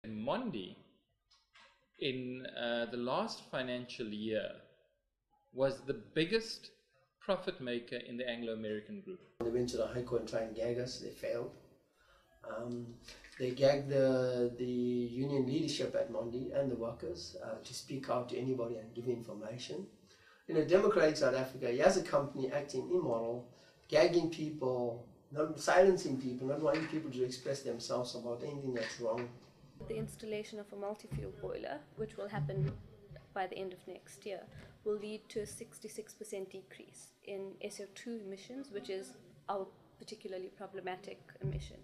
Mondi, in the last financial year, was the biggest profit maker in the Anglo-American group. They went to the High Court and tried and gag us. They failed. They gagged the union leadership at Mondi and the workers to speak out to anybody and give information. In a democratic South Africa, he has a company acting immoral, gagging people, not silencing people, not wanting people to express themselves about anything that's wrong. The installation of a multi-fuel boiler, which will happen by the end of next year, will lead to a 66% decrease in SO2 emissions, which is our particularly problematic emission.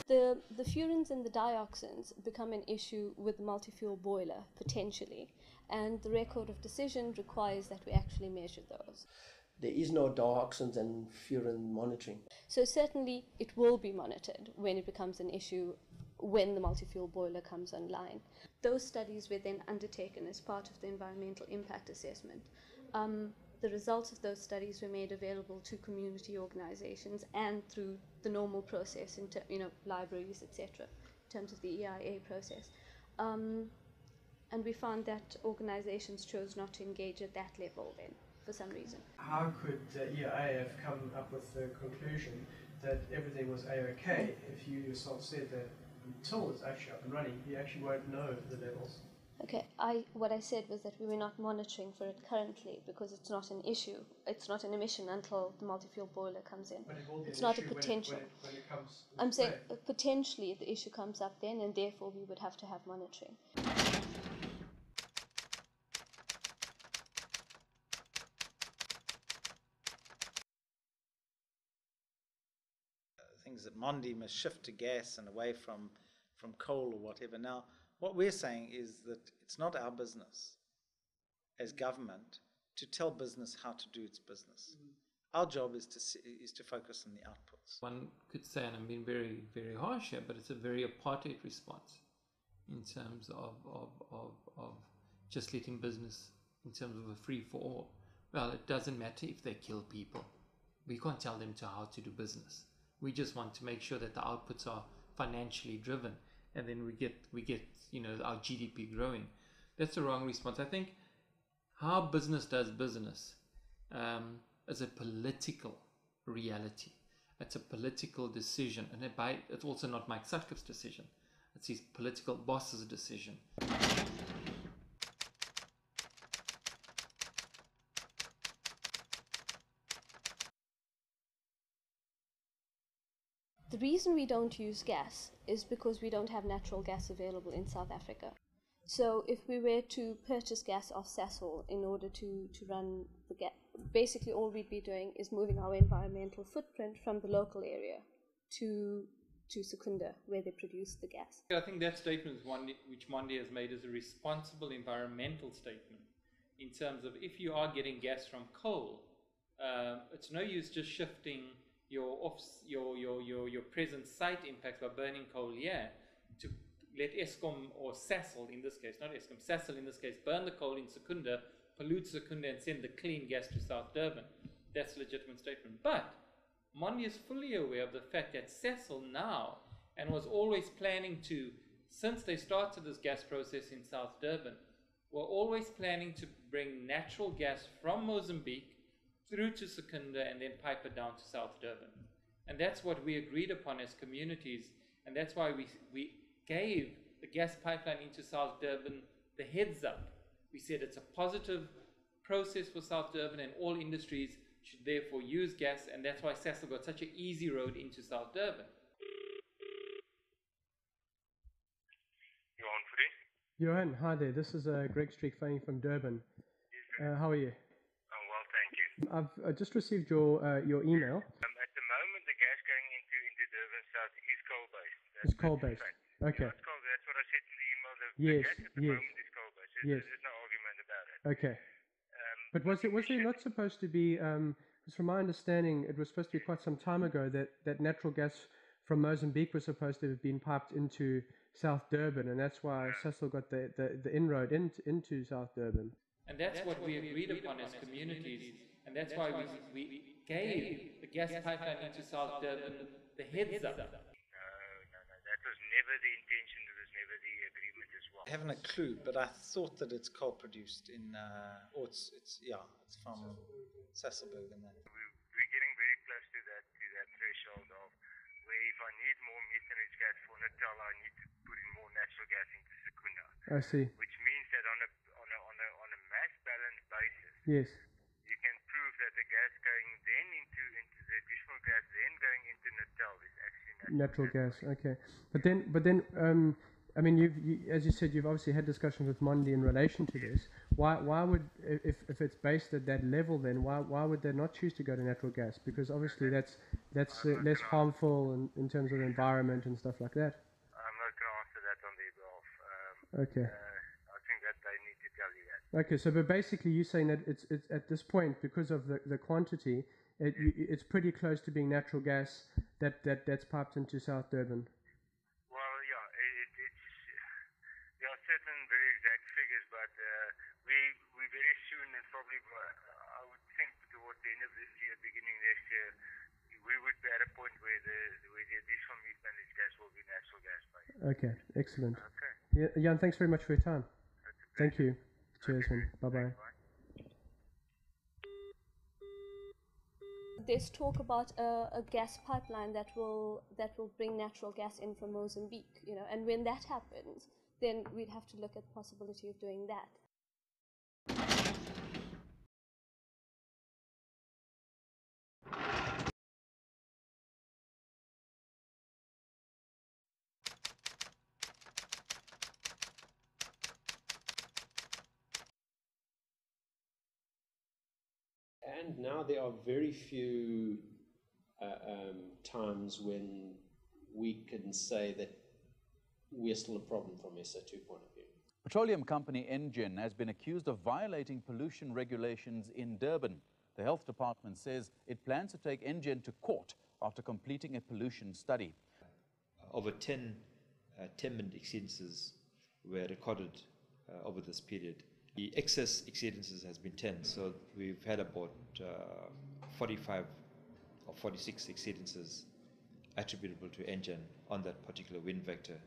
The furans and the dioxins become an issue with the multi-fuel boiler, potentially, and the record of decision requires that we actually measure those. There is no dioxins and furan monitoring. So certainly it will be monitored when it becomes an issue when the multi-fuel boiler comes online. Those studies were then undertaken as part of the environmental impact assessment. The results of those studies were made available to community organizations and through the normal process, in libraries, etc., in terms of the EIA process. And we found that organizations chose not to engage at that level then, for some reason. How could EIA have come up with the conclusion that everything was A-OK if you yourself said that until it's actually up and running, you actually won't know the levels? Okay, what I said was that we were not monitoring for it currently because it's not an issue. It's not an emission until the multi-fuel boiler comes in. But it will be it's an not a issue potential. When it comes I'm saying play. Potentially the issue comes up then, and therefore we would have to have monitoring. Things that Mondi must shift to gas and away from coal or whatever. Now, what we're saying is that it's not our business as government to tell business how to do its business. Our job is to focus on the outputs. One could say, and I'm being very, very harsh here, but it's a very apartheid response in terms of just letting business, in terms of a free-for-all. Well, it doesn't matter if they kill people. We can't tell them how to do business. We just want to make sure that the outputs are financially driven, and then we get our GDP growing. That's the wrong response. I think how business does business is a political reality. It's a political decision, and it's also not Mike Sutcliffe's decision. It's his political boss's decision. The reason we don't use gas is because we don't have natural gas available in South Africa. So if we were to purchase gas off Sasol in order to run the gas, basically all we'd be doing is moving our environmental footprint from the local area to Secunda, where they produce the gas. I think that statement is one which Mondi has made as a responsible environmental statement in terms of if you are getting gas from coal, it's no use just shifting your present site impacts by burning coal here to let Eskom or Sasol in this case, not Eskom, Sasol in this case, burn the coal in Secunda, pollute Secunda and send the clean gas to South Durban. That's a legitimate statement. But Mondi is fully aware of the fact that Sasol now, and was always planning to, since they started this gas process in South Durban, were always planning to bring natural gas from Mozambique through to Secunda and then pipe it down to South Durban. And that's what we agreed upon as communities, and that's why we gave the gas pipeline into South Durban the heads up. We said it's a positive process for South Durban and all industries should therefore use gas, and that's why Sasol got such an easy road into South Durban. Johan, hi there. This is Greg Streak phoning from Durban. How are you? I'm well, thank you. I've just received your email. At the moment, the gas going into Durban South is coal-based. It's coal-based. Okay. Yeah, it's coal. That's what I said in the email. The Yes, gas at the yes. moment is coal-based. Yes. There's no argument about it. Okay. But was there not supposed to be, because from my understanding, it was supposed to be quite some time ago that natural gas from Mozambique was supposed to have been piped into South Durban, and that's why Sasol got the inroad into South Durban. And that's what we agreed upon as communities, and that's why we gave the gas pipeline into South Durban the heads up. No. That was never the intention. It was never the agreement as well. I haven't a clue, but I thought that it's coal produced in, or it's from Sasolburg and that. We're getting very close to that threshold of where if I need more methane gas for Natal, I need to put in more natural gas into Secunda. I see. Which means that on a mass balance basis, Yes. you can prove that the gas going then into the additional gas then going into Natal is actually Natural gas. Okay. But then, I mean, as you said, you've obviously had discussions with Mondi in relation to this. Why would, if it's based at that level, then why would they not choose to go to natural gas? Because obviously that's less harmful in terms of the environment and stuff like that. I'm not going to answer that on their behalf. Okay. I think that they need to tell you that. Okay. So, but basically, you're saying that it's at this point, because of the quantity, it's pretty close to being natural gas that's piped into South Durban. Well, yeah, there are certain very exact figures, but we very soon, and probably I would think towards the end of this year, beginning next year, we would be at a point where the additional methane gas will be natural gas based. Okay, excellent. Okay. Yeah, Jan, thanks very much for your time. Thank you. Cheers, man. Bye-bye. There's talk about a gas pipeline that will bring natural gas in from Mozambique, and when that happens, then we'd have to look at the possibility of doing that. And now there are very few times when we can say that we're still a problem from SO2 point of view. Petroleum company Engen has been accused of violating pollution regulations in Durban. The health department says it plans to take Engen to court after completing a pollution study. Over 10 temperament exceedances were recorded over this period. The excess exceedances has been 10, so we've had about 45 or 46 exceedances attributable to Engen on that particular wind vector,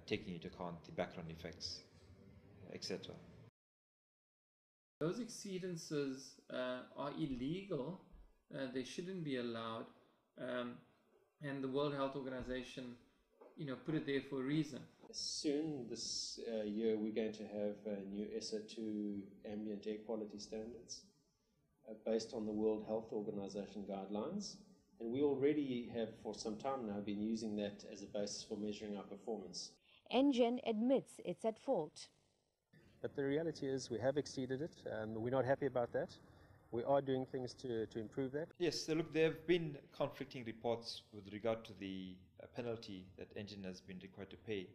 taking into account the background effects, etc. Those exceedances are illegal. They shouldn't be allowed, and the World Health Organization, put it there for a reason. Soon this year we're going to have new SO2 ambient air quality standards based on the World Health Organization guidelines, and we already have for some time now been using that as a basis for measuring our performance. Engen admits it's at fault. But the reality is we have exceeded it. We're not happy about that. We are doing things to improve that. Yes, so look, there have been conflicting reports with regard to the penalty that Engen has been required to pay.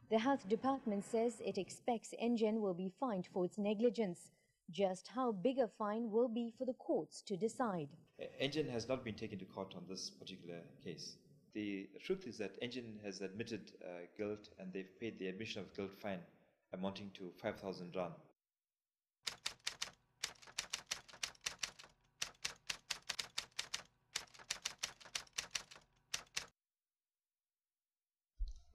The health department says it expects Engen will be fined for its negligence. Just how big a fine will be for the courts to decide. Engen has not been taken to court on this particular case. The truth is that Engen has admitted guilt, and they've paid the admission of guilt fine amounting to 5,000 rand.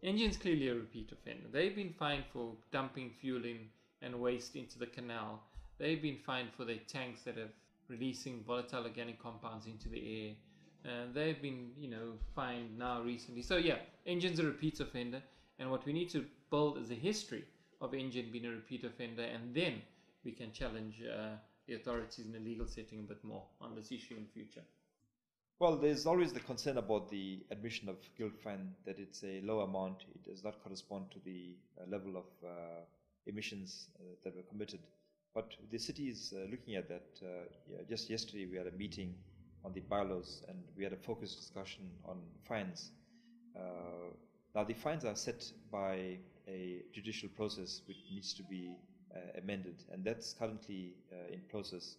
Engen's clearly a repeat offender. They've been fined for dumping fuel in and waste into the canal. They've been fined for their tanks that are releasing volatile organic compounds into the air. They've been, fined now recently. So yeah, Engen's a repeat offender, and what we need to build is a history of Engen being a repeat offender, and then we can challenge the authorities in a legal setting a bit more on this issue in future. Well, there's always the concern about the admission of guilt fine, that it's a low amount. It does not correspond to the level of emissions that were committed. But the city is looking at that. Just yesterday we had a meeting on the bylaws, and we had a focused discussion on fines. Now the fines are set by a judicial process which needs to be amended, and that's currently in process.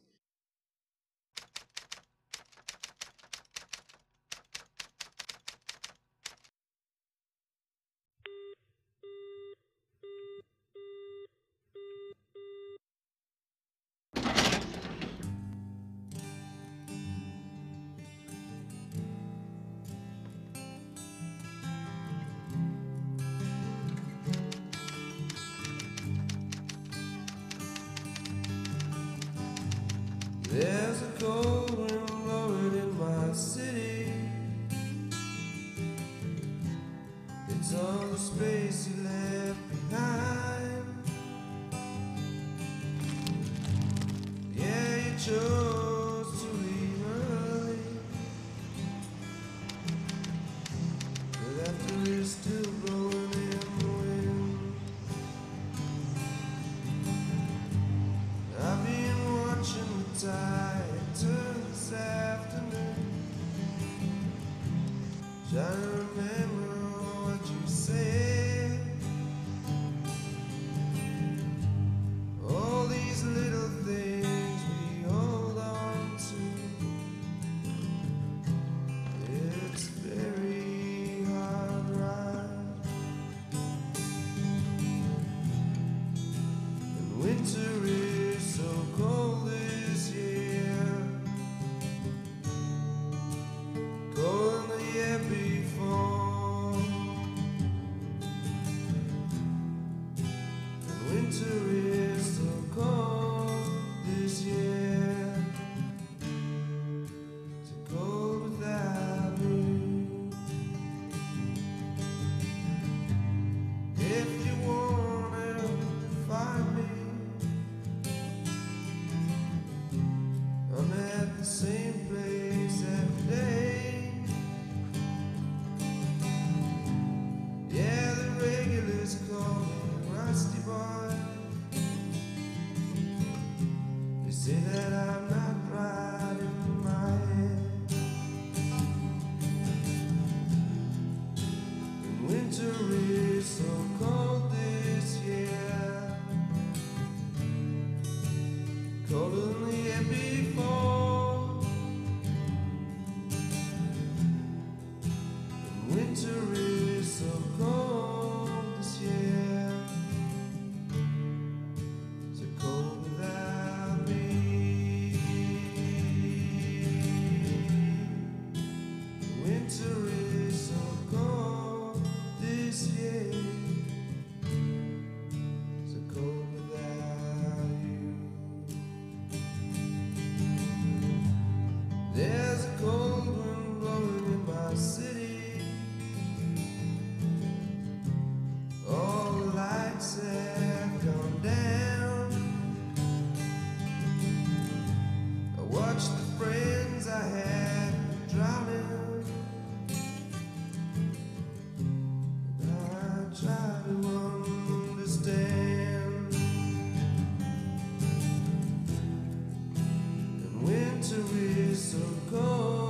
this afternoon. Trying to remember what you said. All these little things we hold on to. It's very hard ride. And winter is so cold this year. Colder than the year before. And winter is so cold this year. So cold without me. If you wanna find me, I'm at the same place every day. Yeah, the regulars call me Rusty Boy. They say that I'm not right in my head. And winter is so cold this year. Colder than the year before. And winter is so cold this year. So cold without me. Winter is so cold this year. So cold without you. There's a cold wind blowing in my city. All the lights have gone down. I watched the friends I had drowning. And I try to understand. And winter is so cold